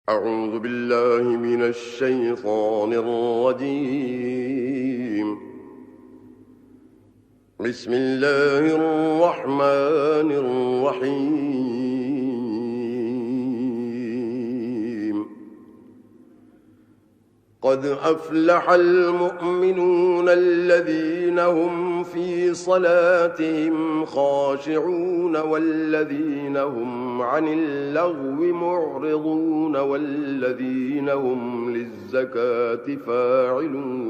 أعوذ بالله من الشيطان الرجيم. بسم الله الرحمن الرحيم. قد أفلح المؤمنون الذين هم في صلاتهم خاشعون والذين هم عن اللغو معرضون والذين هم للزكاة فاعلون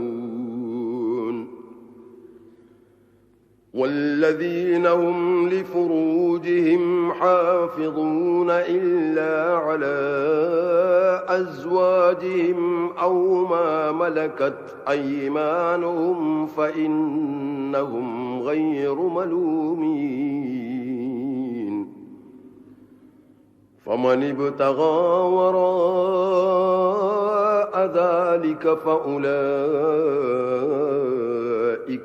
والذين هم لفروجهم حافظون إلا على أزواجهم أو ما ملكت أيمانهم فإنهم غير ملومين. فمن ابتغى وراء ذلك فأولئك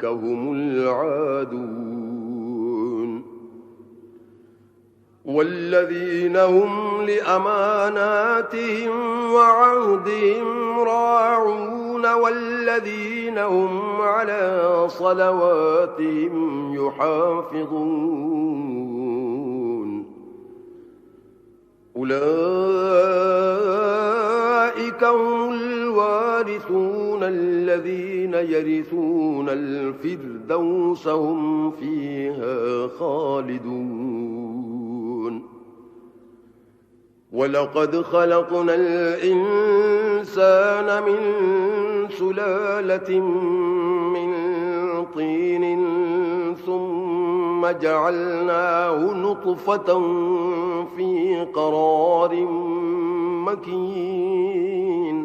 هم العادون والذين هم لأماناتهم وعهدهم راعون والذين هم على صلواتهم يحافظون. أولئك هم الوارثون الذين يرثون الفردوس هم فيها خالدون. ولقد خلقنا الإنسان من سلالة من طين ثم جعلناه نطفة في قرار مكين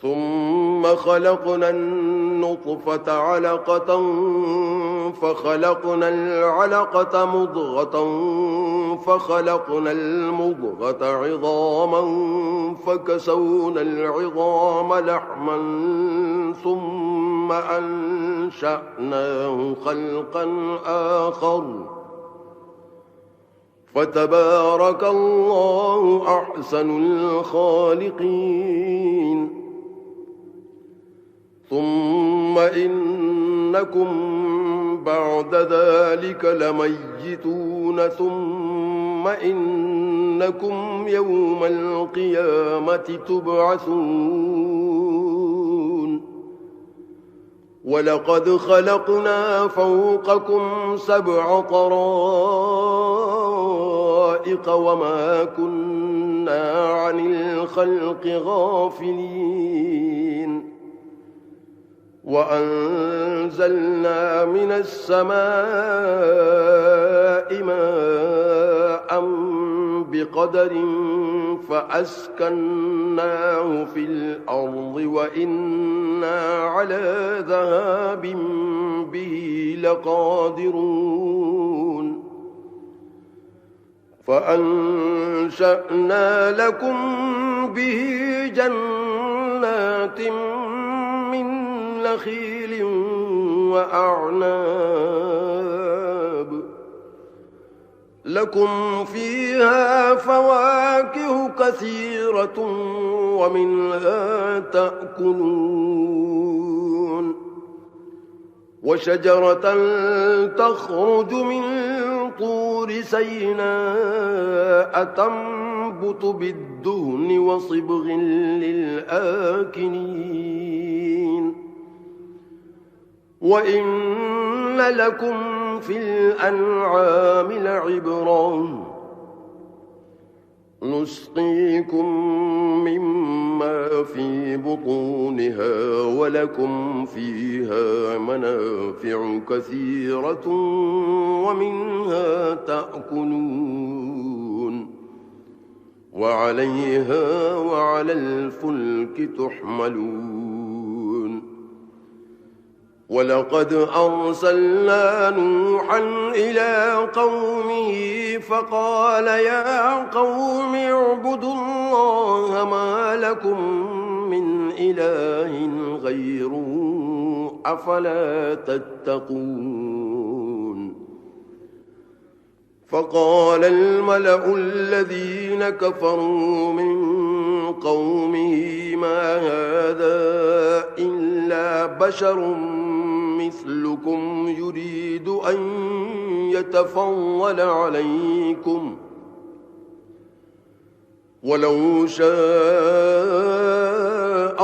ثم خلقنا النطفة علقة فخلقنا العلقة مضغة فخلقنا المضغة عظاما فكسونا العظام لحما ثم أنشأناه خلقا آخر فتبارك الله أحسن الخالقين. ثم إنكم بعد ذلك لميتون ثم إنكم يوم القيامة تبعثون. ولقد خلقنا فوقكم 7 طرائق وما كنا عن الخلق غافلين. وأنزلنا من السماء ماء بقدر فأسكناه في الأرض وإنا على ذهاب به لقادرون. فأنشأنا لكم به جنات من نخيل وأعناب لكم فيها فواكه كثيرة ومنها تأكلون. وشجرة تخرج من طور سيناء تنبت بالدهن وصبغ للآكلين. وإن لكم في الأنعام لعبرا نسقيكم مما في بطونها ولكم فيها منافع كثيرة ومنها تأكلون وعليها وعلى الفلك تحملون. ولقد أرسلنا نوحا إلى قومه فقال يا قوم اعبدوا الله ما لكم من إله غيره أفلا تتقون. فقال الملأ الذين الذين كفروا من قومه ما هذا إلا بشر مثلكم يريد أن يتفضل عليكم ولو شاء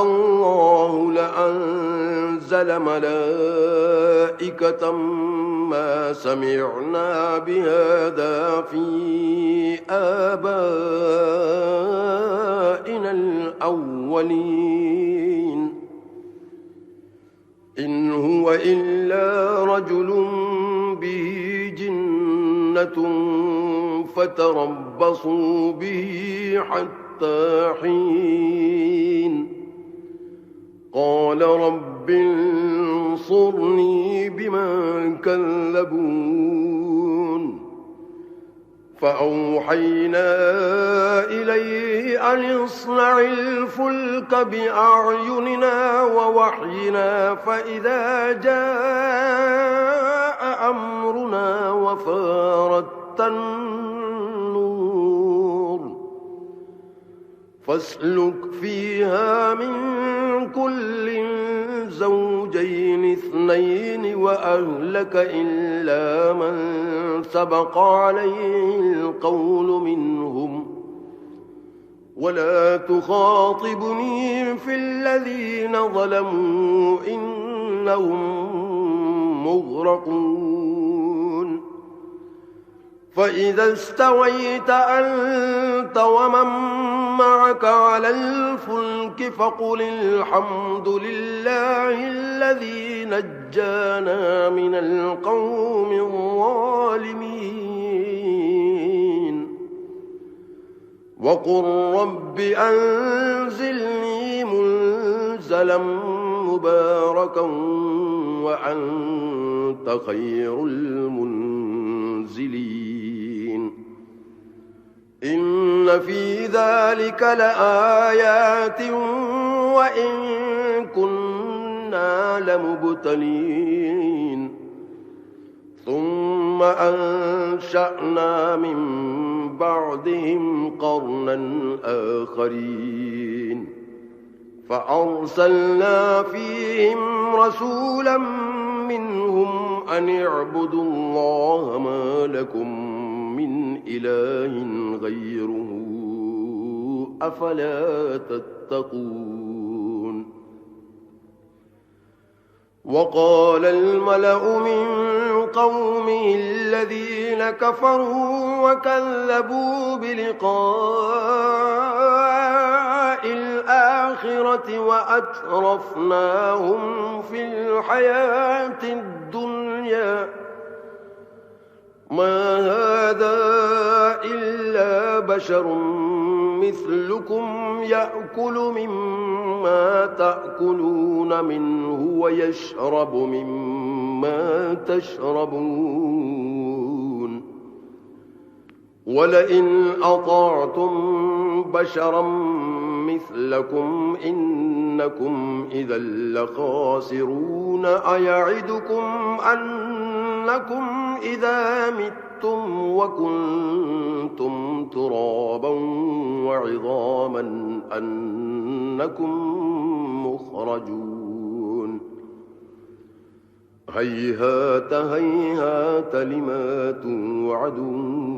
الله لأنزل ملائكة ما سمعنا بهذا في آبائنا الأولين إن هو إلا رجل به جنة فتربصوا به حتى حين قال رب انصرني بما كذبون فأوحينا إليه أن اصنع الفلك بأعيننا ووحينا فإذا جاء أمرنا وفارت النور فاسلك فيها من كل زوجين اثنين وأهلك إلا من سبق عليه القول منهم ولا تخاطبني في الذين ظلموا إنهم مغرقون فإذا استويت أنت ومن معك على الفلك فقل الحمد لله الذي نجانا من القوم الظالمين وقل رب أنزلني منزلا مباركا وأنت خير المنزلين إن في ذلك لآيات وإن كنا لمبتلين ثم أنشأنا من بعدهم قرنا آخرين فأرسلنا فيهم رسولا منهم أن اعبدوا الله ما لكم من إله غيره أفلا تتقون وقال الملأ من قومه الذين كفروا وكذبوا بلقاء الآخرة وأترفناهم في الحياة الدنيا ما هذا إلا بشر مثلكم يأكل مما تأكلون منه ويشرب مما تشربون ولئن أطعتم بشرا مثلكم إنكم إذا لخاسرون أيعدكم أنكم إذا متم وكنتم ترابا وعظاما أنكم مخرجون هيهات هيهات لما توعدون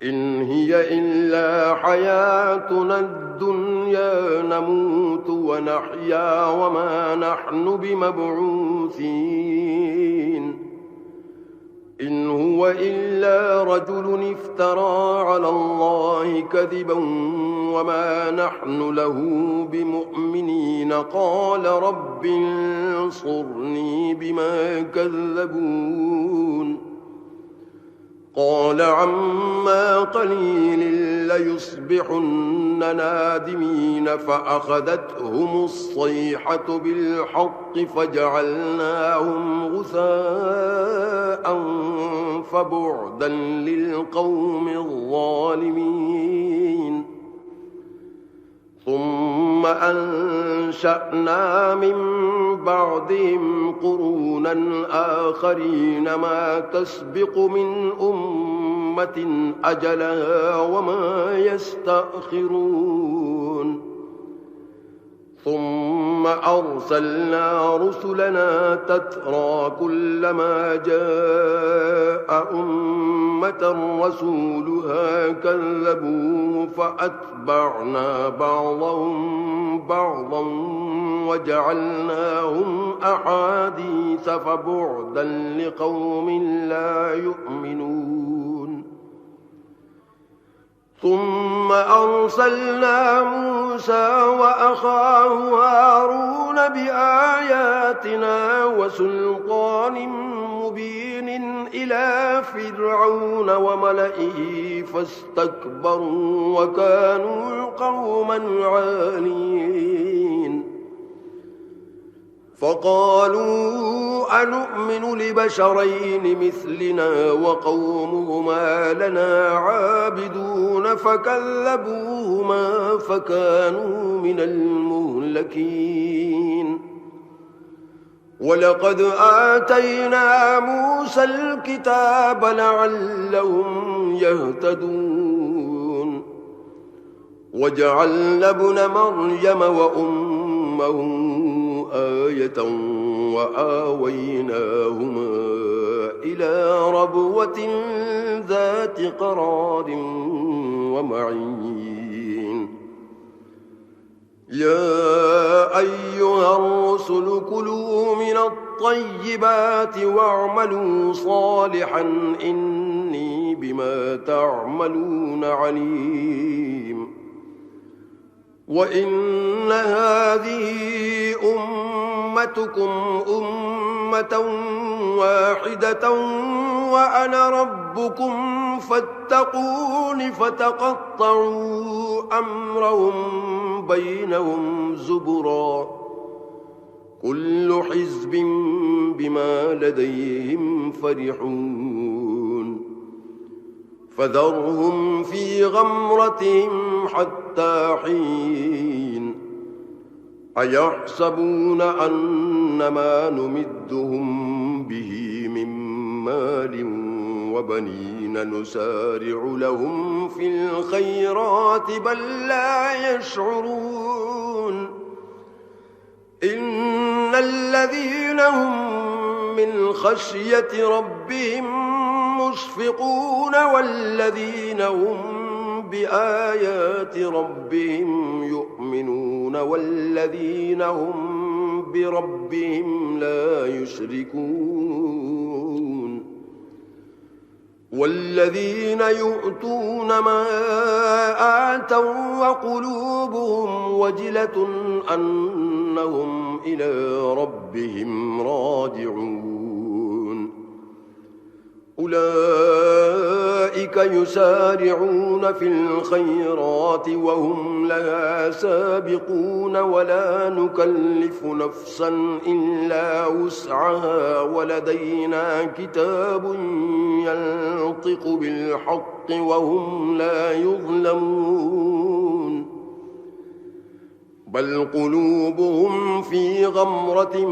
إن هي إلا حياتنا الدنيا نموت ونحيا وما نحن بمبعوثين إن هو إلا رجل افترى على الله كذبا وما نحن له بمؤمنين قال رب انصرني بما كذبون قال عما قليل ليصبحن نادمين فأخذتهم الصيحة بالحق فجعلناهم غثاء فبعدا للقوم الظالمين ثم أنشأنا من بعدهم قرونا آخرين ما تسبق من أمة أمة أجلها وما يستأخرون ثم أرسلنا رسلنا تترى كلما جاء أمة رسولها كذبوه فأتبعنا بعضهم بعضا وجعلناهم أحاديث فبعدا لقوم لا يؤمنون ثم أرسلنا موسى وأخاه هارون بآياتنا وسلطان مبين إلى فرعون وملئه فاستكبروا وكانوا قوما عالين فقالوا أنؤمن لبشرين مثلنا وقومهما لنا عابدون فكذبوهما فكانوا من المهلكين ولقد آتينا موسى الكتاب لعلهم يهتدون وجعلنا ابن مريم وأمه آية وآويناهما إلى ربوة ذات قرار ومعين يا أيها الرسل كلوا من الطيبات واعملوا صالحا إني بما تعملون عليم وإن هذه أمتكم أمة واحدة وأنا ربكم فاتقون فتقطعوا أمرهم بينهم زبرا كل حزب بما لديهم فرحون فذرهم في غمرتهم حتى حين أيحسبون أن ما نمدهم به من مال وبنين نسارع لهم في الخيرات بل لا يشعرون إن الذين هم من خشية ربهم مشفقون والذين هم بآيات ربهم يؤمنون والذين هم بربهم لا يشركون والذين يؤتون ما آتوا وقلوبهم وجلة أنهم إلى ربهم راجعون أولئك يسارعون في الخيرات وهم لها سابقون ولا نكلف نفسا إلا وسعها ولدينا كتاب ينطق بالحق وهم لا يظلمون بل قلوبهم في غمرة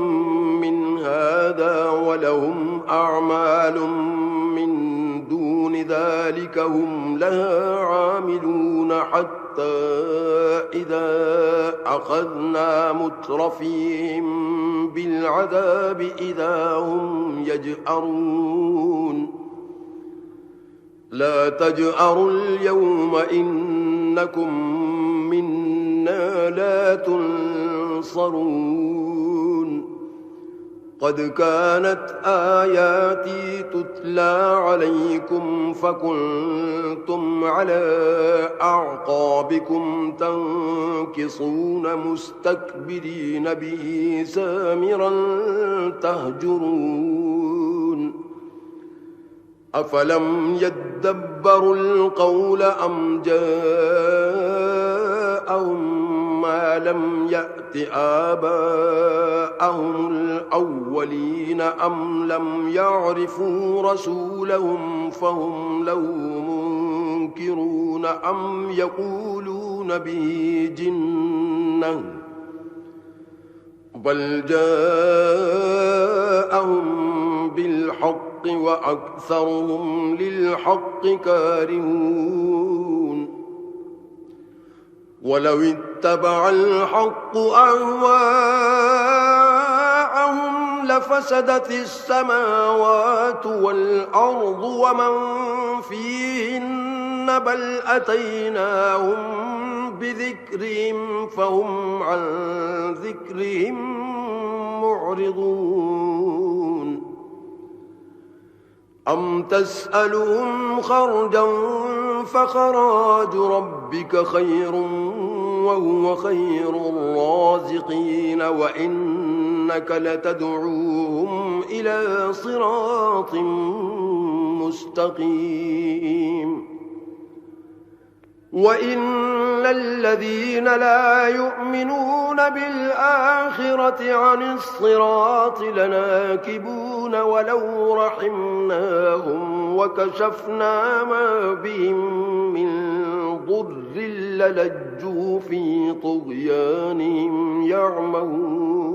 من هذا ولهم أعمال من دون ذلك هم لها عاملون حتى إذا أخذنا مترفيهم بالعذاب إذا هم يجأرون لا تجأروا اليوم إنكم منا لا تنصرون قد كانت آياتي تتلى عليكم فكنتم على أعقابكم تنكصون مستكبرين به سامرا تهجرون أفلم يدبروا القول أم جاءهم ما لم يأت آباءهم الأولين أم لم يعرفوا رسولهم فهم له منكرون أم يقولون به جنة بل جاءهم بالحق بالحق وأكثرهم للحق كارهون ولو اتبع الحق أهواءهم لفسدت السماوات والأرض ومن فيهن بل أتيناهم بذكرهم فهم عن ذكرهم معرضون أم تسألهم خرجا فخراج ربك خير وهو خير الرازقين وإنك لتدعوهم إلى صراط مستقيم وإن الذين لا يؤمنون بالآخرة عن الصراط لناكبون ولو رحمناهم وكشفنا ما بهم من ضر للجوا في طغيانهم يعمهون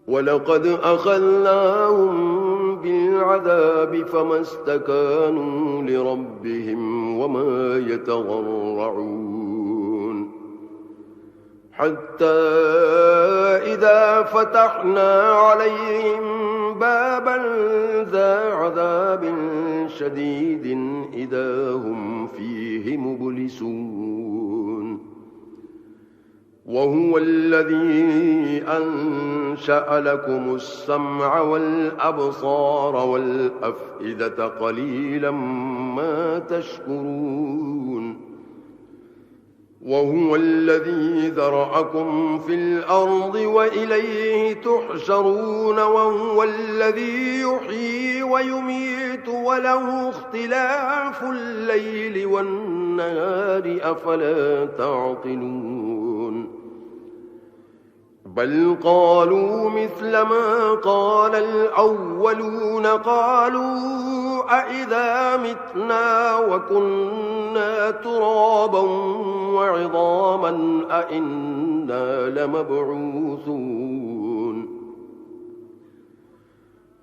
ولقد أخذناهم بالعذاب فما استكانوا لربهم وما يتضرعون حتى إذا فتحنا عليهم بابا ذا عذاب شديد إذا هم فيه مبلسون وهو الذي أنشأ لكم السمع والأبصار والأفئدة قليلا ما تشكرون وهو الذي ذرأكم في الأرض وإليه تحشرون وهو الذي يحيي ويميت وله اختلاف الليل والنهار أفلا تعقلون بل قالوا مثل ما قال الأولون قالوا أئذا متنا وكنا ترابا وعظاما أئنا لمبعوثون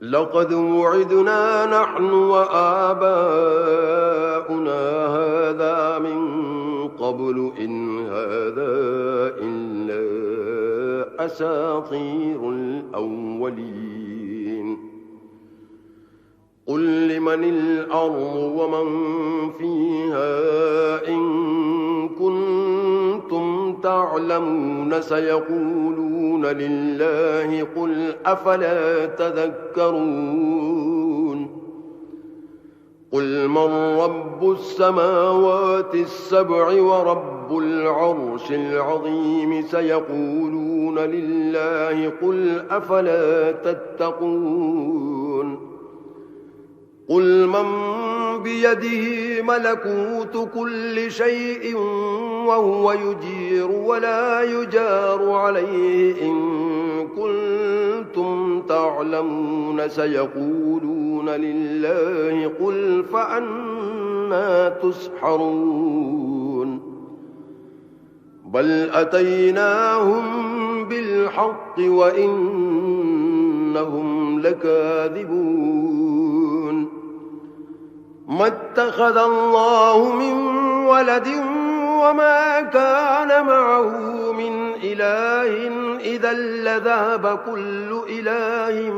لقد وعدنا نحن وآباؤنا هذا من قبل إن هذا إلا أساطير الأولين قل لمن الأرض ومن فيها إن كنتم تعلمون سيقولون لله قل أفلا تذكرون قل من رب السماوات السبع ورب العرش العظيم سيقولون لله قل أفلا تتقون قل من بيده ملكوت كل شيء وهو يجير ولا يجار عليه إن كنتم تعلمون سيقولون لله قل فأنا تسحرون بل أتيناهم بالحق وإنهم لكاذبون ما اتخذ الله من ولد وما كان معه من إله إذا لذهب كل إله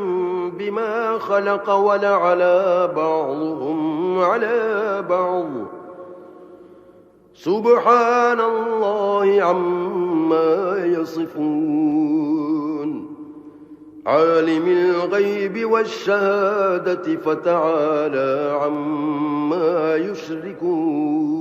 بما خلق ولعلى بعضهم على بعض سبحان الله عما يصفون عالم الغيب والشهادة فتعالى عما يشركون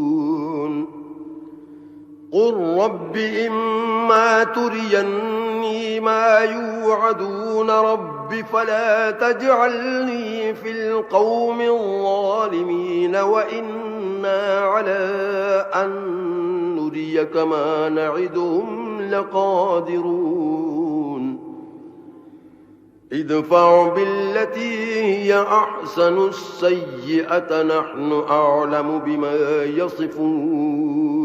قل رب إما تريني ما يوعدون رب فلا تجعلني في القوم الظالمين وإنا على أن نريك ما نعدهم لقادرون ادفع بالتي هي أحسن السيئة نحن أعلم بما يصفون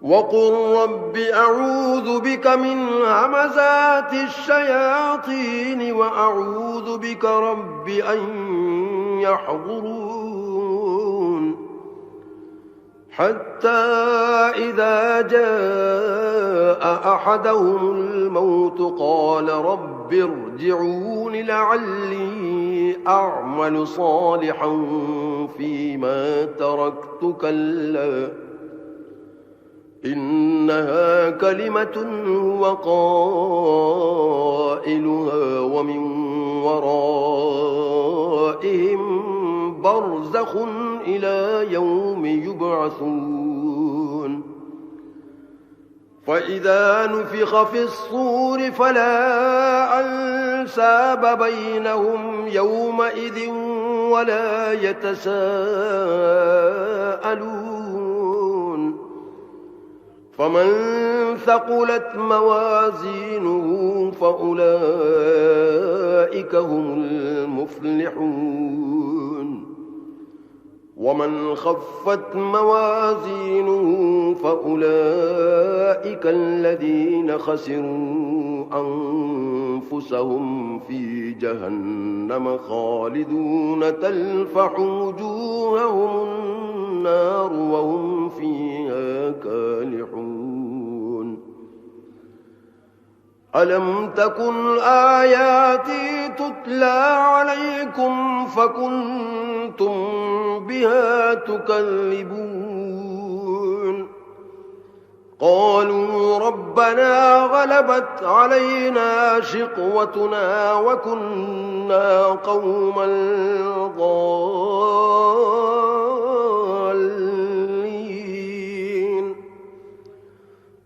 وقل رب أعوذ بك من همزات الشياطين وأعوذ بك رب أن يحضرون حتى إذا جاء أحدهم الموت قال رب ارجعون لعلي أعمل صالحا فيما تركت كلا إنها كلمة هو قائلها ومن ورائهم برزخ إلى يوم يبعثون فإذا نفخ في الصور فلا أنساب بينهم يومئذ ولا يتساءلون فمن ثقلت موازينه فأولئك هم المفلحون ومن خفت موازينه فأولئك الذين خسروا أنفسهم في جهنم خالدون تلفح وجوههم النار وهم فيها كالحون ألم تكن آياتي تتلى عليكم فكنتم بها تكذبون قالوا ربنا غلبت علينا شقوتنا وكنا قوما ضالين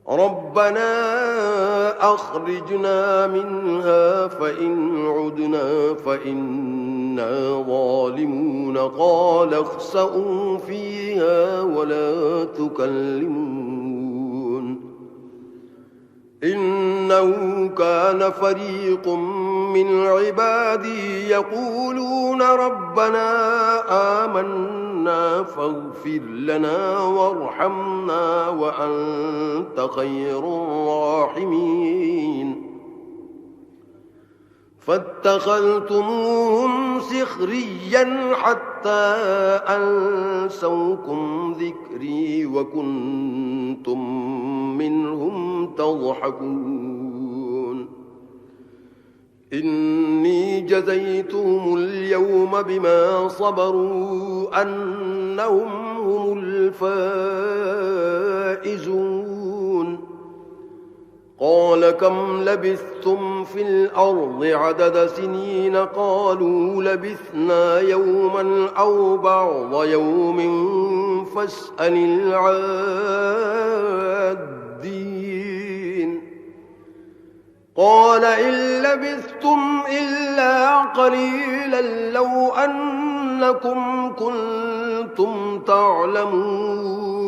ربنا أخرجنا منها فإن عدنا فإنا ظالمون قال اخسئوا فيها ولا تكلمون إنه كان فريق من عبادي يقولون ربنا آمنا فاغفر لنا وارحمنا وأنت خير الراحمين فاتخذتموهم سخريا حتى أنسوكم ذكري وكنتم منهم تضحكون إني جزيتهم اليوم بما صبروا أنهم هم الفائزون قال كم لبثتم في الأرض عدد سنين قالوا لبثنا يوما أو بعض يوم فاسأل العادين قال إن لبثتم إلا قليلا لو أنكم كنتم تعلمون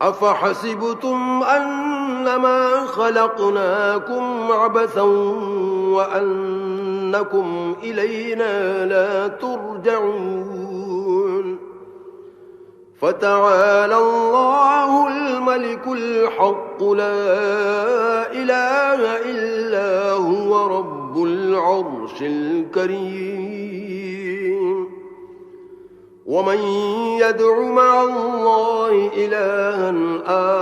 أفحسبتم أنما خلقناكم عبثا وأنكم إلينا لا ترجعون فتعالى الله الملك الحق لا إله إلا هو رب العرش الكريم ومن يدع مع الله إلها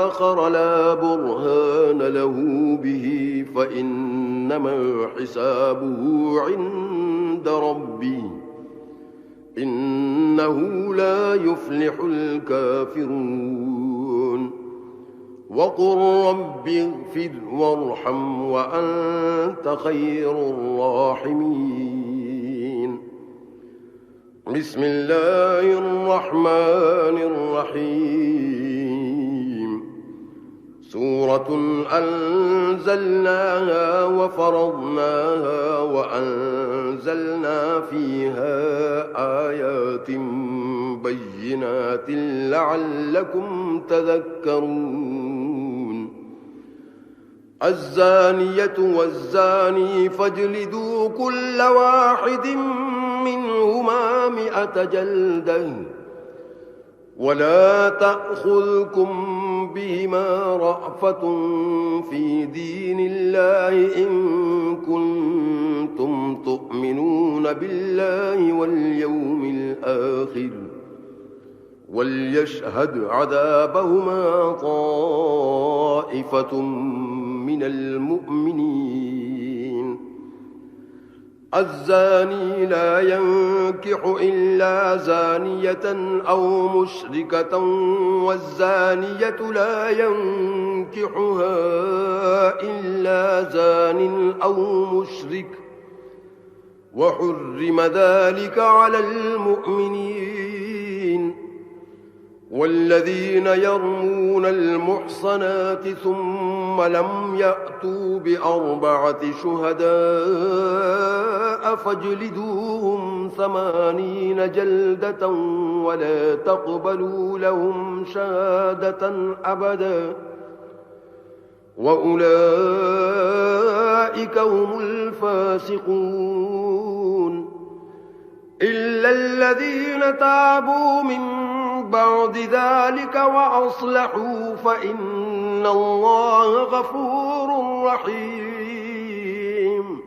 آخر لا برهان له به فإنما حسابه عند ربي إنه لا يفلح الكافرون وقل رب اغفر وارحم وأنت خير الراحمين بسم الله الرحمن الرحيم سورة أنزلناها وفرضناها وأنزلنا فيها آيات بينات لعلكم تذكرون الزانية والزاني فاجلدوا كل واحد منهما 100 جلدة ولا تأخذكم بهما رأفة في دين الله إن كنتم تؤمنون بالله واليوم الآخر وليشهد عذابهما طائفة من المؤمنين. الزاني لا ينكح إلا زانية أو مشركة والزانية لا ينكحها إلا زان أو مشرك وحرم ذلك على المؤمنين. والذين يرمون المحصنات ثم لم يأتوا بأربعة شهداء فاجلدوهم 80 جلدة ولا تقبلوا لهم شهادة أبدا وأولئك هم الفاسقون. إلا الذين تابوا من بعد ذلك وأصلحوا فإن الله غفور رحيم.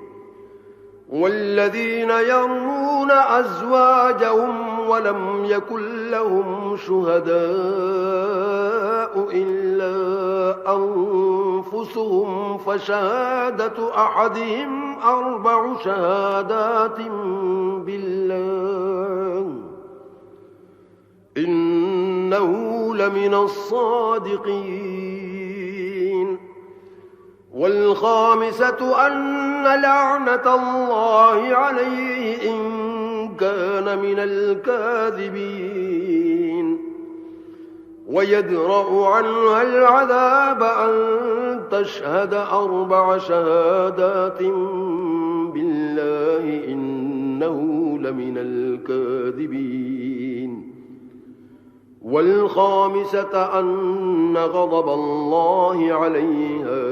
والذين يرمون أزواجهم ولم يكن لهم شهداء إلا أنفسهم فشهادة أحدهم 4 شهادات بالله إنه لمن الصادقين. والخامسة أن لعنة الله عليه إن كان من الكاذبين. ويدرأ عنها العذاب أن تشهد 4 شهادات بالله إنه لمن الكاذبين. والخامسة أن غضب الله عليها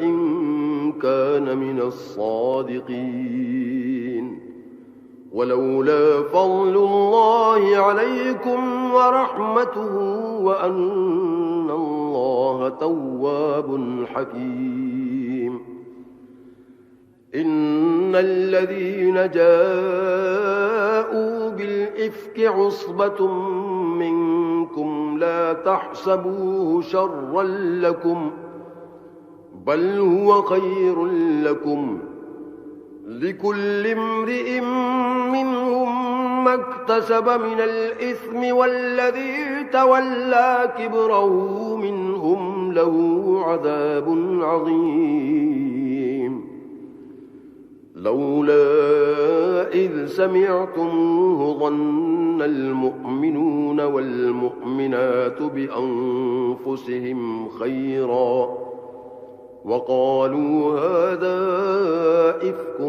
إن كان من الصادقين. ولولا فضل الله عليكم ورحمته وأن الله تواب حكيم. إن الذين جاءوا بالإفك عصبة منكم لا تحسبوه شرا لكم بل هو خير لكم لكل امرئ منهم ما اكتسب من الإثم والذي تولى كبره منهم له عذاب عظيم. لولا إذ سمعتموه ظن المؤمنون والمؤمنات بأنفسهم خيرا وقالوا هذا إفك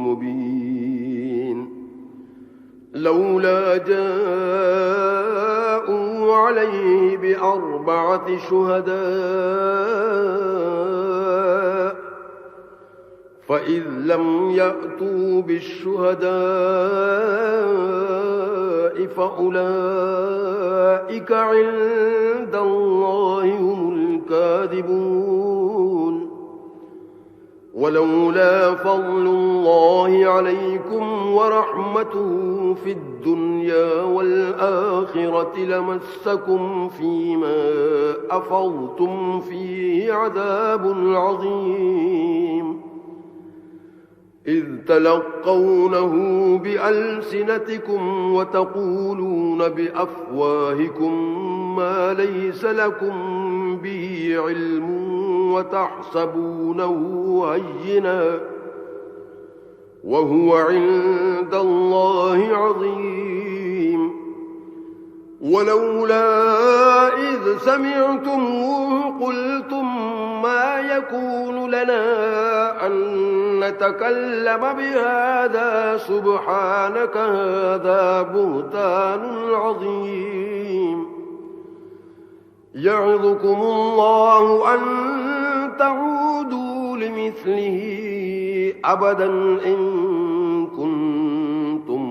مبين. لولا جاءوا عليه ب4 شهداء فإذ لم يأتوا بالشهداء فأولئك عند الله هم الكاذبون. ولولا فضل الله عليكم ورحمته في الدنيا والآخرة لمسكم فيما أفضتم فيه عذاب عظيم. إذ تلقونه بألسنتكم وتقولون بأفواهكم ما ليس لكم به علم وتحسبونه هينا وهو عند الله عظيم. ولولا إذ سمعتموه قلتم ما يكون لنا أن نتكلم بهذا سبحانك هذا بهتان عظيم. يعظكم الله أن تعودوا لمثله أبدا إن كنتم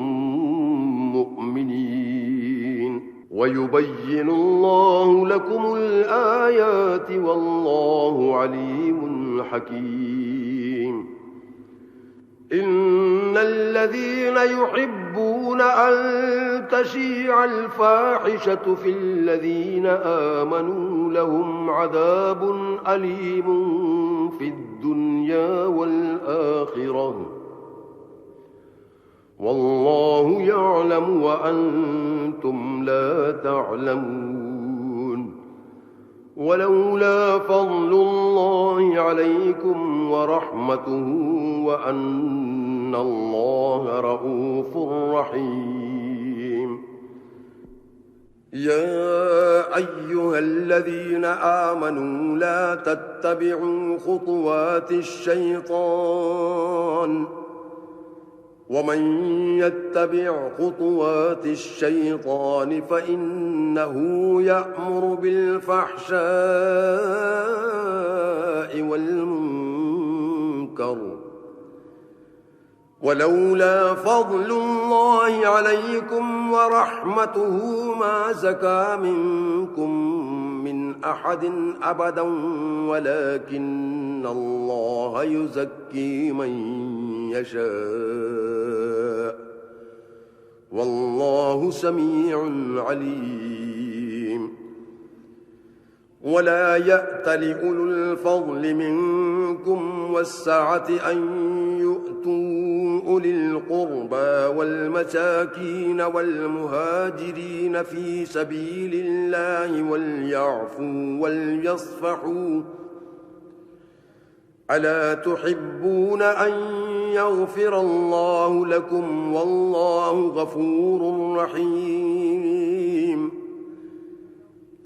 مؤمنين. ويبين الله لكم الآيات والله عليم حكيم إن الذين يحبون أن تشيع الفاحشة في الذين آمنوا لهم عذاب أليم في الدنيا والآخرة والله يعلم وأنتم لا تعلمون ولولا فضل الله عليكم ورحمته وأن الله رؤوف رحيم يا أيها الذين آمنوا لا تتبعوا خطوات الشيطان ومن يتبع خطوات الشيطان فإنه يأمر بالفحشاء والمنكر ولولا فضل الله عليكم ورحمته ما زكى منكم من أحد أبدا ولكن الله يزكي من يشاء والله سميع عليم ولا يأت لأولو الفضل منكم والسعة أن يؤتوا أولي القربى والمساكين والمهاجرين في سبيل الله وليعفوا وليصفحوا ألا تحبون أن يغفر الله لكم والله غفور رحيم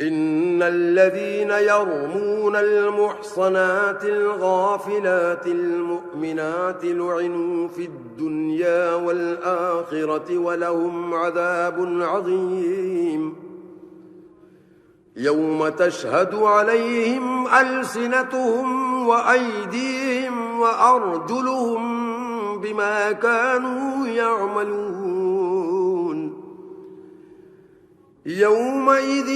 إن الذين يرمون المحصنات الغافلات المؤمنات لعنوا في الدنيا والآخرة ولهم عذاب عظيم يوم تشهد عليهم ألسنتهم وأيديهم وأرجلهم بما كانوا يعملون يومئذ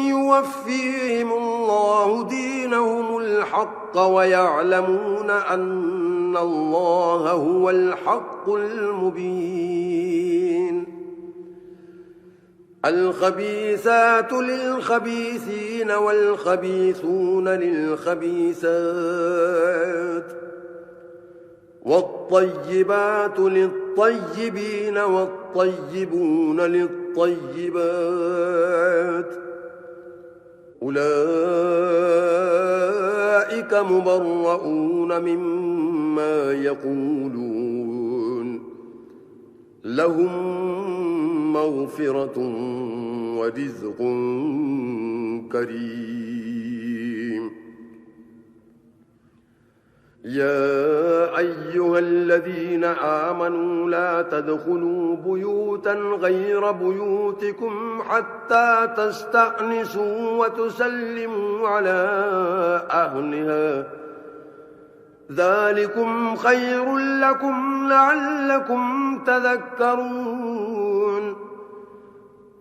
يوفيهم الله دينهم الحق ويعلمون أن الله هو الحق المبين الخبيثات للخبيثين والخبيثون للخبيثات والطيبات للطيبين والطيبون للطيبات أولئك مبرؤون مما يقولون لهم مغفرة ورزق كريم يا أيها الذين آمنوا لا تدخلوا بيوتا غير بيوتكم حتى تستأنسوا وتسلموا على أهلها ذلكم خير لكم لعلكم تذكرون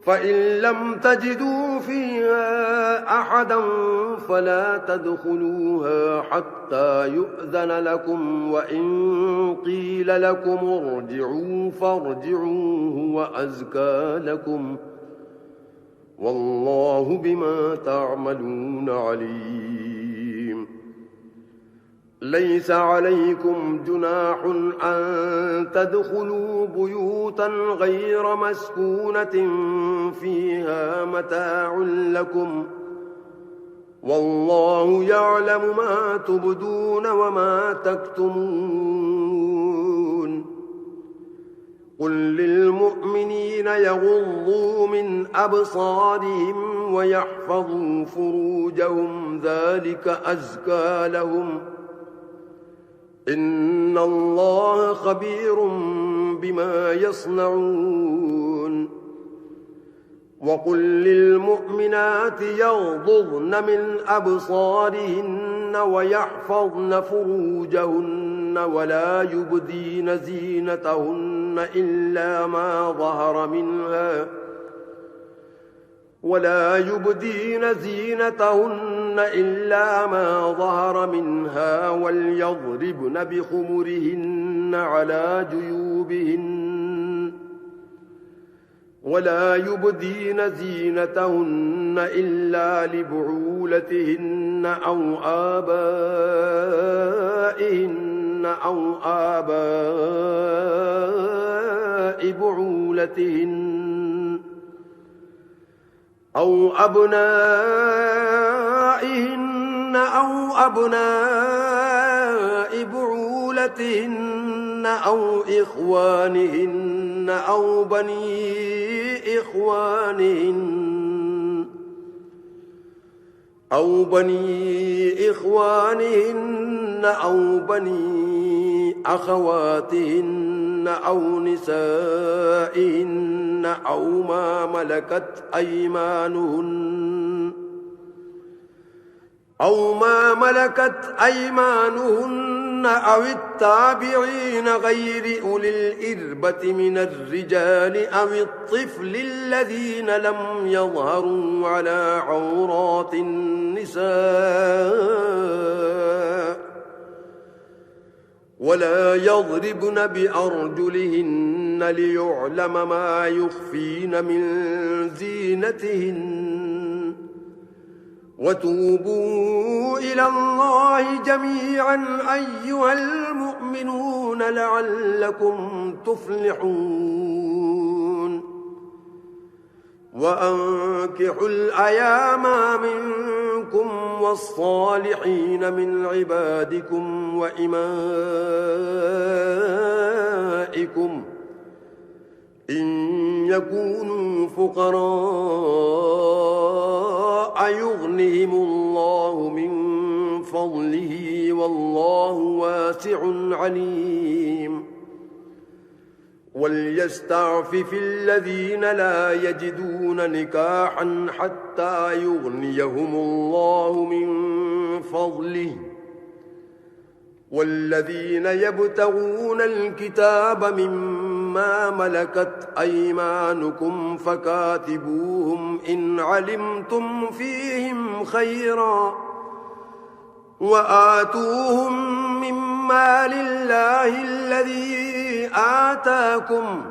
فإن لم تجدوا فيها أحدا فلا تدخلوها حتى يؤذن لكم وإن قيل لكم ارجعوا فارجعوا هو أزكى لكم والله بما تعملون عليم ليس عليكم جناح أن تدخلوا بيوتا غير مسكونة فيها متاع لكم والله يعلم ما تبدون وما تكتمون قل للمؤمنين يغضوا من أبصارهم ويحفظوا فروجهم ذلك أزكى لهم إن الله خبير بما يصنعون وقل للمؤمنات يغضضن من أبصارهن ويحفظن فروجهن ولا يبدين زينتهن إلا ما ظهر منها ولا يبدين زينتهن إلا ما ظهر منها وليضربن بخمرهن على جيوبهن ولا يبدين زينتهن إلا لبعولتهن أو آبائهن أو آباء بعولتهن أو أبنائهن أو أبناء بعولتهن أو إخوانهن أو بني إخوانهن أو بني أخواتهن أو نسائهن أو ما ملكت أيمانهن أو التابعين غير أولي الإربة من الرجال أو الطفل الذين لم يظهروا على عورات النساء ولا يضربن بأرجلهن ليعلم ما يخفين من زينتهن وتوبوا إلى الله جميعا أيها المؤمنون لعلكم تفلحون وأنكحوا الأيام منكم والصالحين من عبادكم وإمائكم إن يكونوا فقراء يغنهم الله من فضله والله واسع عليم وليستعفف الذين لا يجدون نكاحا حتى يغنيهم الله من فضله والذين يبتغون الكتاب مما ملكت أيمانكم فكاتبوهم إن علمتم فيهم خيرا وآتوهم مما لله الذي آتاكم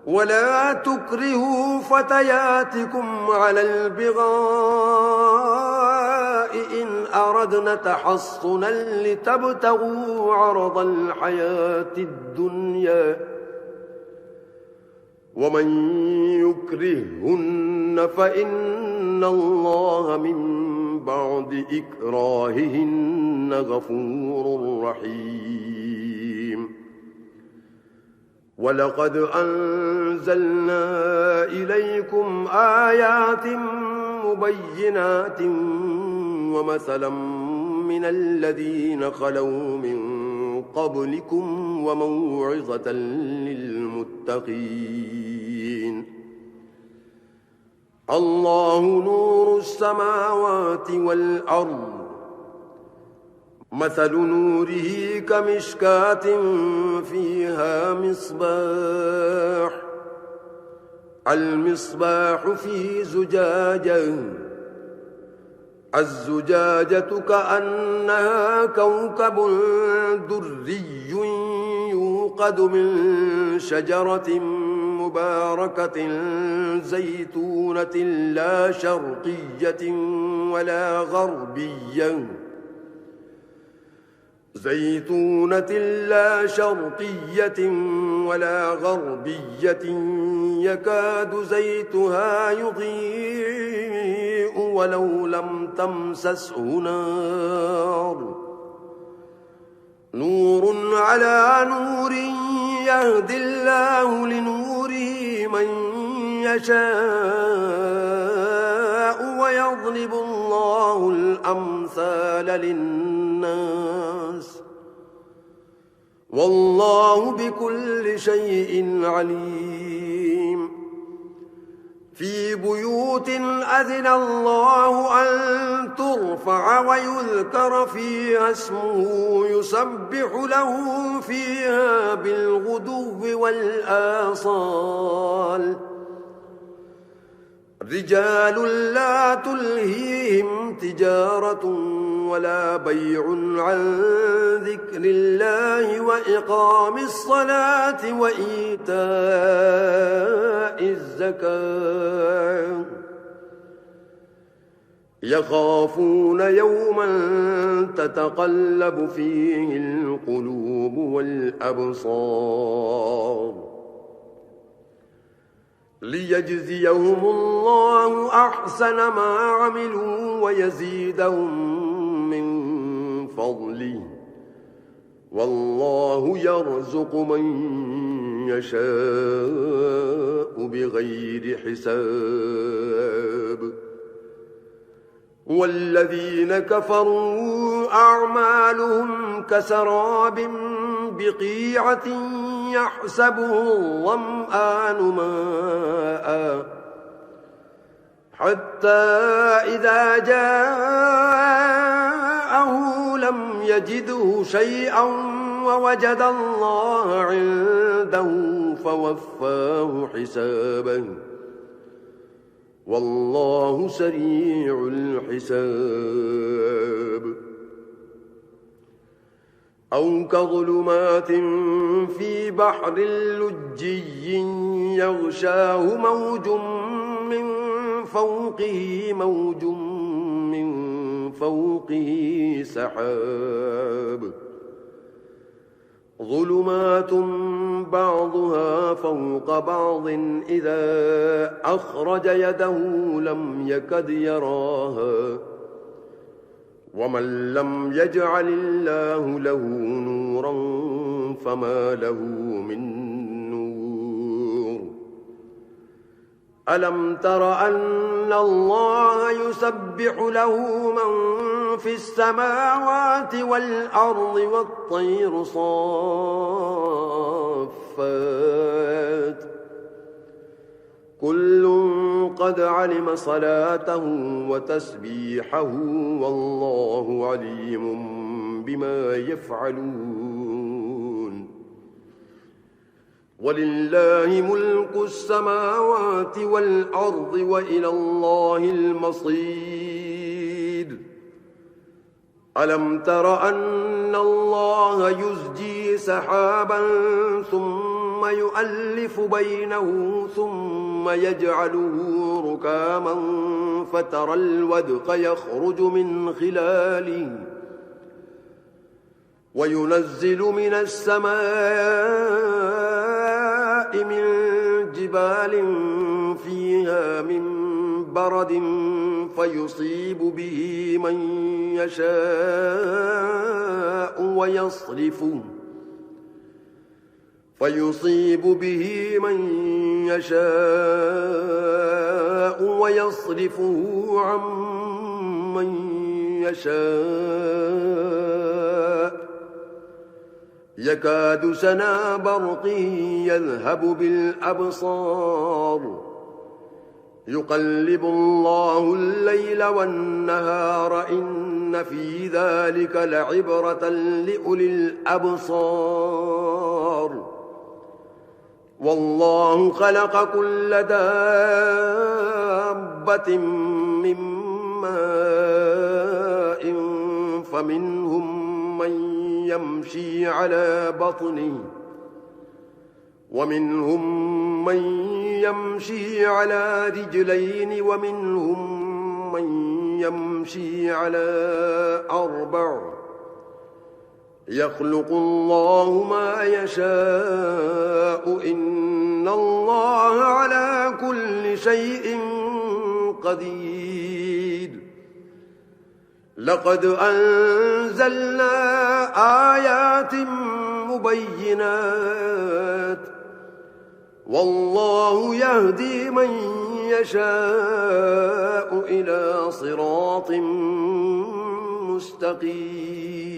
ولا تكرهوا فتياتكم على البغاء إن أردنا تحصنا لتبتغوا عرض الحياة الدنيا ومن يكرهن فإن الله من بعد إكراههن غفور رحيم ولقد أنزلنا إليكم آيات مبينات ومثلا من الذين خلوا من قبلكم وموعظة للمتقين الله نور السماوات والأرض مثل نوره كمشكاة فيها مصباح المصباح في زجاجة الزجاجة كأنها كوكب دري يوقد من شجرة مباركة زيتونة لا شرقية ولا غربية يكاد زيتها يضيء ولو لم تمسسه نار نور على نور يهدي الله لنوره من يشاء ويضرب الله الأمثال للناس والله بكل شيء عليم في بيوت أذن الله أن ترفع ويذكر فيها اسمه يسبح له فيها بالغدو والآصال رجال لا تلهيهم تجارة ولا بيع عن ذكر الله وإقام الصلاة وإيتاء الزكاة يخافون يوما تتقلب فيه القلوب والأبصار ليجزيهم الله أحسن ما عملوا ويزيدهم من فضله والله يرزق من يشاء بغير حساب والذين كفروا أعمالهم كسراب بقيعة يحسبه الظمآن ماء حتى إذا جاءه لم يجده شيئا ووجد الله عنده فوفاه حسابه والله سريع الحساب أو كظلمات في بحر لجي يغشاه موج من فوقه سحاب ظلمات بعضها فوق بعض إذا أخرج يده لم يكد يراها ومن لم يجعل الله له نورا فما له من نور ألم تر أن الله يسبح له من في السماوات والأرض والطير صافات كل قد علم صلاته وتسبيحه والله عليم بما يفعلون ولله ملك السماوات والأرض وإلى الله المصير ألم تر أن الله يزجي سحابا ثم يؤلف بينه ثم يجعله ركاما فترى الودق يخرج من خلاله وينزل من السماء من جبال فيها من برد فيصيب به من يشاء ويصرفه عن من يشاء يكاد سنا برقه يذهب بالأبصار يقلب الله الليل والنهار إن في ذلك لعبرة لأولي الأبصار والله خلق كل دابة من ماء فمنهم من يمشي على بطنه ومنهم من يمشي على رجلين ومنهم من يمشي على أربع يخلق الله ما يشاء إن الله على كل شيء قدير لقد أنزلنا آيات مبينات والله يهدي من يشاء إلى صراط مستقيم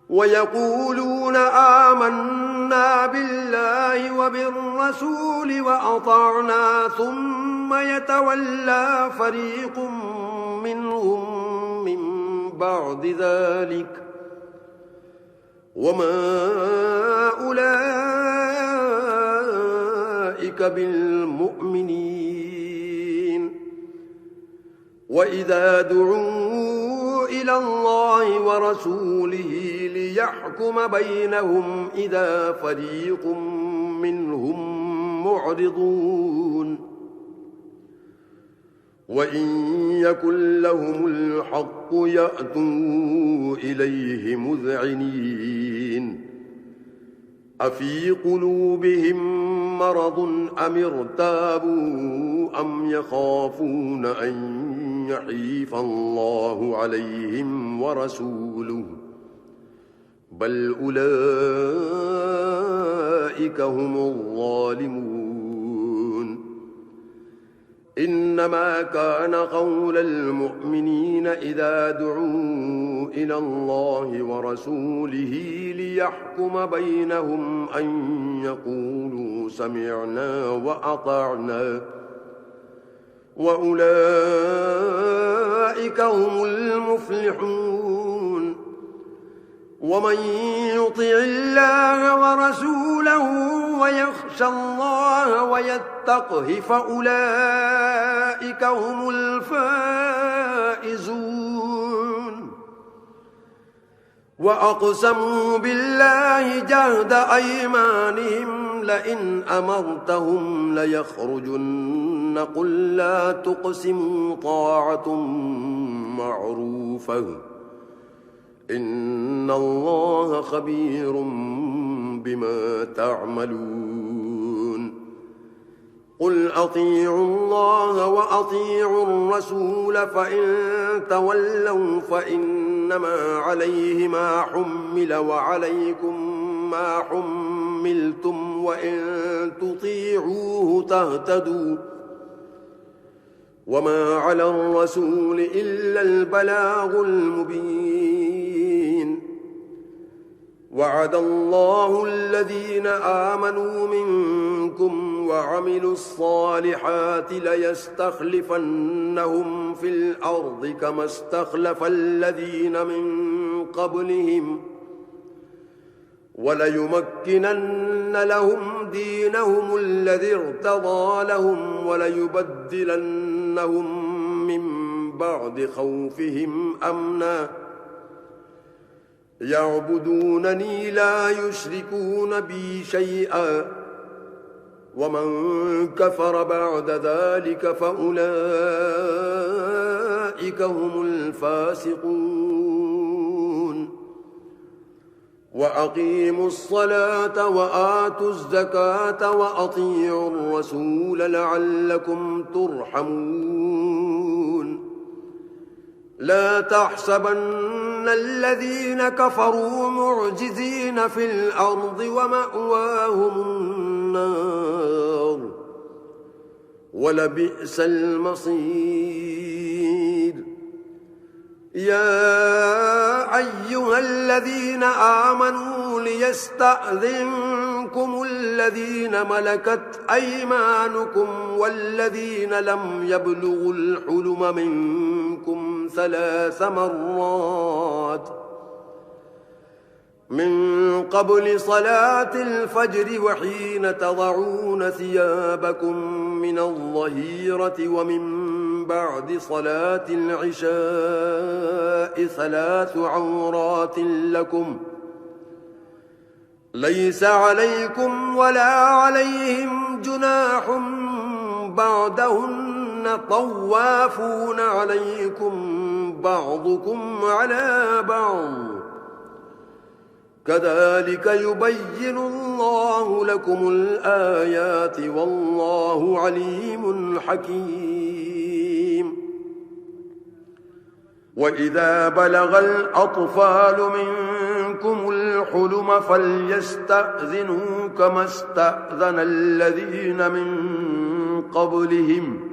ويقولون آمنا بالله وبالرسول وأطعنا ثم يتولى فريق منهم من بعد ذلك وما أولئك أولئك بالمؤمنين وإذا دعوا إلى الله ورسوله ليحكم بينهم إذا فريق منهم معرضون وإن يكن لهم الحق يأتوا إليه مذعنين أفي قلوبهم مرض أم ارتابوا أم يخافون أن يحيف الله عليهم ورسوله بل أولئك هم الظالمون إنما كان قول المؤمنين إذا دعوا إلى الله ورسوله ليحكم بينهم أن يقولوا سمعنا وأطعنا وأولئك هم المفلحون ومن يطع الله ورسوله ويخشى الله ويتقه فأولئك هم الفائزون وأقسموا بالله جهد أيمانهم لئن أمرتهم ليخرجن قل لا تقسموا طاعة معروفة إن الله خبير بما تعملون قل أطيعوا الله وأطيعوا الرسول فإن تولوا فإنما عليه ما حمل وعليكم ما حملتم وإن تطيعوه تهتدوا وما على الرسول إلا البلاغ المبين وعد الله الذين آمنوا منكم وعملوا الصالحات ليستخلفنهم في الأرض كما استخلف الذين من قبلهم وليمكنن لهم دينهم الذي ارتضى لهم وليبدلنهم من بعد خوفهم أمنا يعبدونني لا يشركون بي شيئا ومن كفر بعد ذلك فأولئك هم الفاسقون وأقيموا الصلاة وآتوا الزكاة وأطيعوا الرسول لعلكم ترحمون لا تحسبن الذين كفروا معجزين في الأرض ومأواهم النار ولبئس المصير يا أيها الذين آمنوا ليستأذنكم الذين ملكت أيمانكم والذين لم يبلغوا الحلم منكم 3 مرات من قبل صلاة الفجر وحين تضعون ثيابكم من الظهيرة ومن بعد صلاة العشاء 3 عورات لكم ليس عليكم ولا عليهم جناح بعدهن طوافون عليكم بعضكم على بعض كذلك يبين الله لكم الآيات والله عليم حكيم وإذا بلغ الأطفال منكم الحلم فليستأذنوا كما استأذن الذين من قبلهم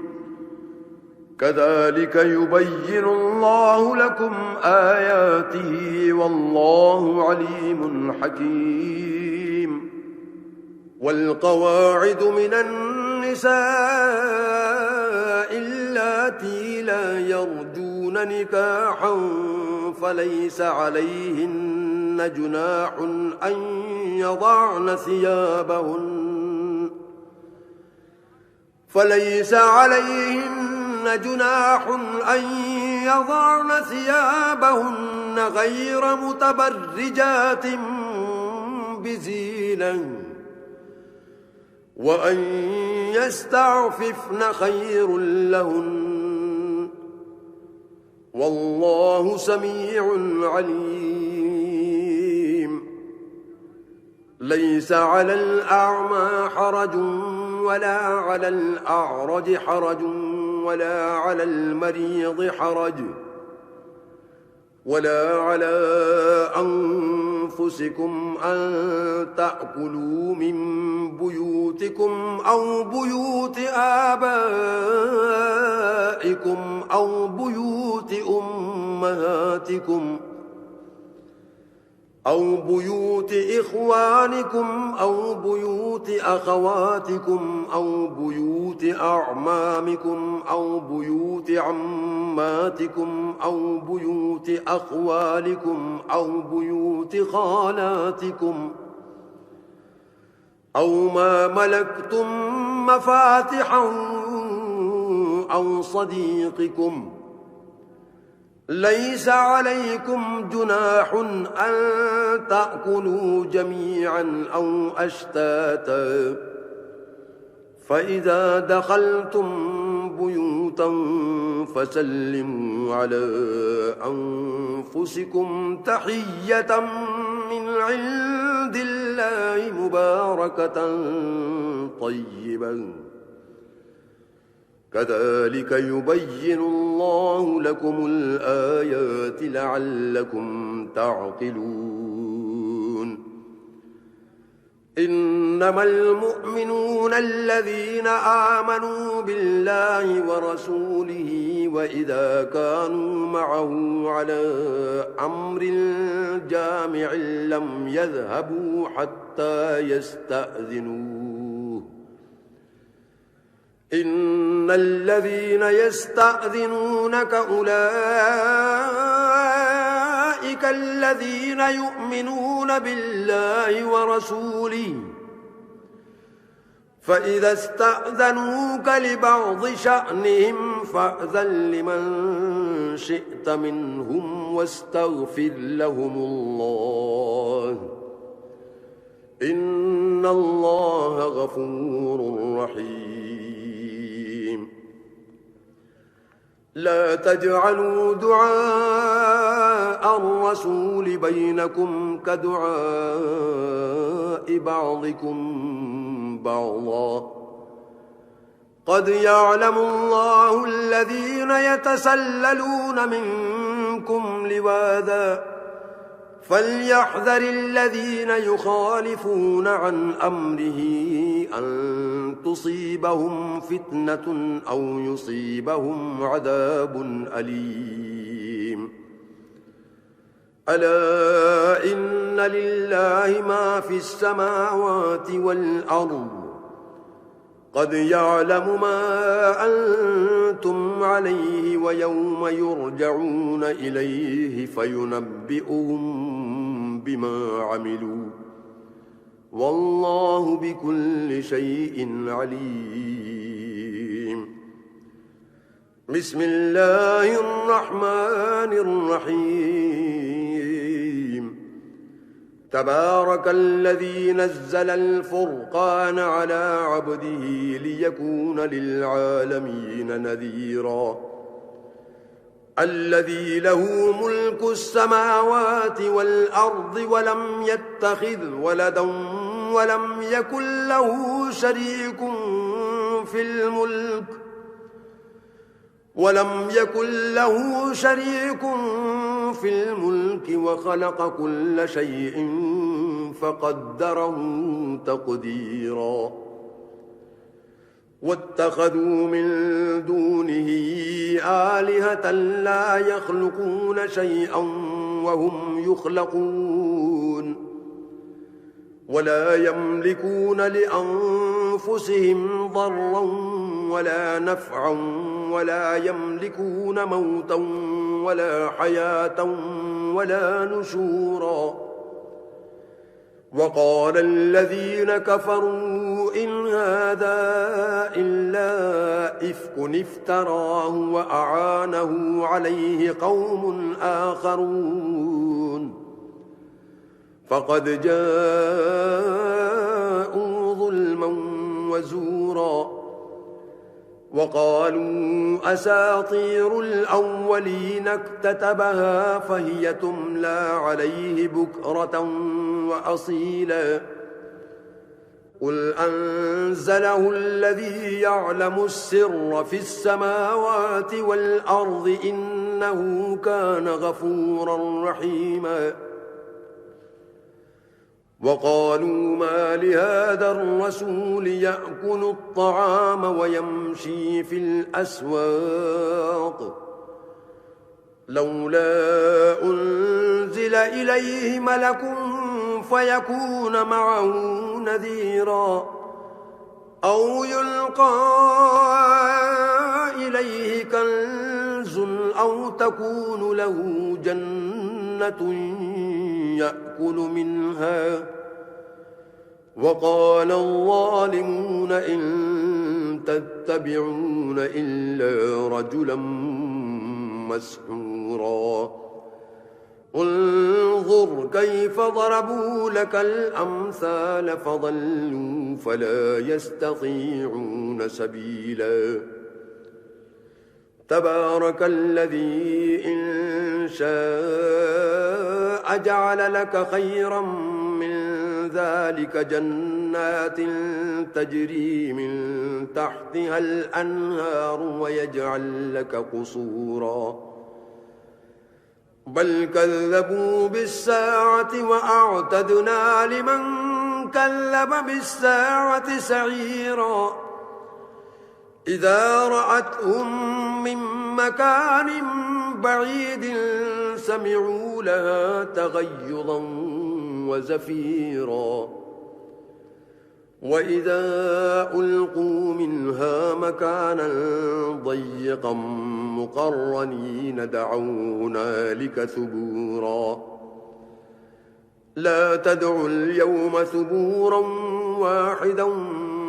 كذلك يبين الله لكم آياته والله عليم حكيم والقواعد من النساء اللاتي لا يرجون نكاحا فليس عليهن جناح أن يضعن ثيابهن فليس عليهن جناح أن يضعن ثيابهن غير متبرجات بزينة وأن يستعففن خير لهن والله سميع عليم. ليس على الأعمى حرج ولا على الأعرج حرج ولا على المريض حرج ولا على أنفسكم أن تأكلوا من بيوتكم أو بيوت آبائكم أو بيوت أمهاتكم أو بيوت إخوانكم أو بيوت أخواتكم أو بيوت أعمامكم أو بيوت عماتكم أو بيوت أخوالكم أو بيوت خالاتكم أو ما ملكتم مفاتحه أو صديقكم. ليس عليكم جناح أن تأكلوا جميعا أو أشتاتا فإذا دخلتم بيوتا فسلموا على أنفسكم تحية من عند الله مباركة طيبة كذلك يبين الله لكم الآيات لعلكم تعقلون. إنما المؤمنون الذين آمنوا بالله ورسوله وإذا كانوا معه على أمر جامع لم يذهبوا حتى يستأذنوه. إن الذين يستأذنونك أولئك الذين يؤمنون بالله ورسوله فإذا استأذنوك لبعض شأنهم فأذن لمن شئت منهم واستغفر لهم الله إن الله غفور رحيم. لا تجعلوا دعاء الرسول بينكم كدعاء بعضكم بعضا قد يعلم الله الذين يتسللون منكم لواذا فليحذر الذين يخالفون عن أمره أن تصيبهم فتنة أو يصيبهم عذاب أليم. ألا إن لله ما في السماوات والأرض قد يعلم ما أنتم عليه ويوم يرجعون إليه فينبئهم بما عملوا والله بكل شيء عليم. بسم الله الرحمن الرحيم. تبارك الذي نزل الفرقان على عبده ليكون للعالمين نذيرا. الذي له ملك السماوات والأرض ولم يتخذ ولدا ولم يكن له شريك في الملك وخلق كل شيء فقدره تقديرا. واتخذوا من دونه آلهة لا يخلقون شيئا وهم يخلقون ولا يملكون لأنفسهم ضرا ولا نفعا ولا يملكون موتا ولا حياة ولا نشورا. وقال الذين كفروا إن هذا إلا إفك افتراه وأعانه عليه قوم آخرون فقد جاءوا ظلما وزورا وقالوا أساطير الأولين اكتتبها فهي تملى عليه بكرة وأصيلا قل أنزله الذي يعلم السر في السماوات والأرض إنه كان غفورا رحيما وقالوا ما لهذا الرسول يأكل الطعام ويمشي في الأسواق لولا أنزل إليه ملك فيكون معه نذيرا أو يلقى إليه كنز أو تكون له جنة يأكل منها وقال الظالمون إن تتبعون إلا رجلا مسحورا انظر كيف ضربوا لك الأمثال فضلوا فلا يستطيعون سبيلا تبارك الذي إن شاء جعل لك خيرا من ذلك جنات تجري من تحتها الأنهار ويجعل لك قصورا بل كذبوا بالساعة وأعتدنا لمن كذب بالساعة سعيرا إذا رأتهم من مكان بعيد سمعوا لها تغيظا وزفيرا وإذا ألقوا منها مكانا ضيقا مقرنين دعوا هنالك ثبورا لا تدعوا اليوم ثبورا واحدا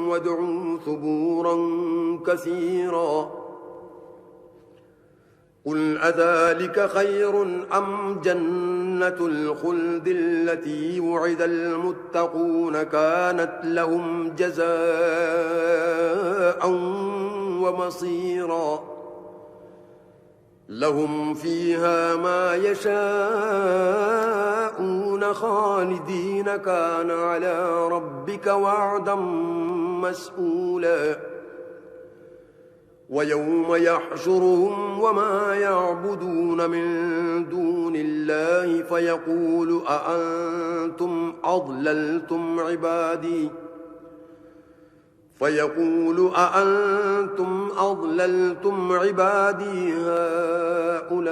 وادعوا ثبورا كثيرا قل أذلك خير أم جنة الخلد التي وعد المتقون كانت لهم جزاء ومصيرا لهم فيها ما يشاءون خالدين كان على ربك وعدا مسئولا ويوم يحشرهم وما يعبدون من دون الله فيقول أأنتم أضللتم عبادي هؤلاء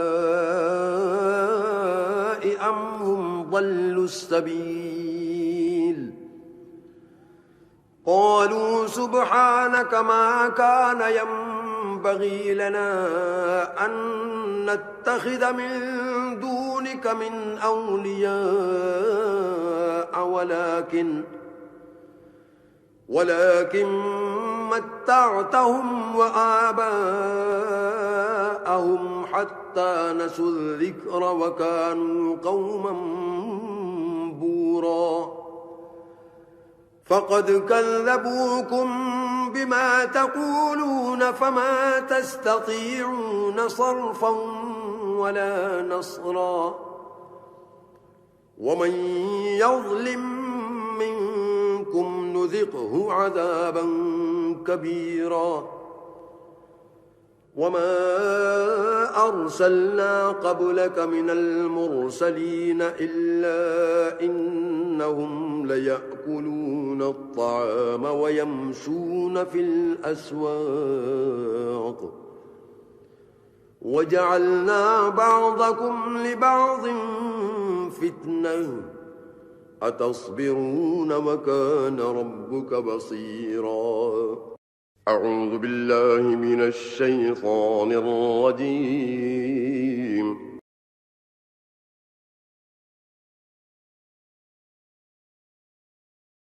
أم هم ضلوا السبيل قالوا سبحانك ما كان ينبغي لنا أن نتخذ من دونك من أولياء ولكن متعتهم وآباءهم حتى نسوا الذكر وكانوا قوما بورا فقد كذبوكم بما تقولون فما تستطيعون صرفا ولا نصرا ومن يظلم منكم نذقه عذابا كبيرا وما أرسلنا قبلك من المرسلين إلا إنهم ليأكلون الطعام ويمشون في الأسواق وجعلنا بعضكم لبعض فتنة أتصبرون وكان ربك بصيرا أعوذ بالله من الشيطان الرجيم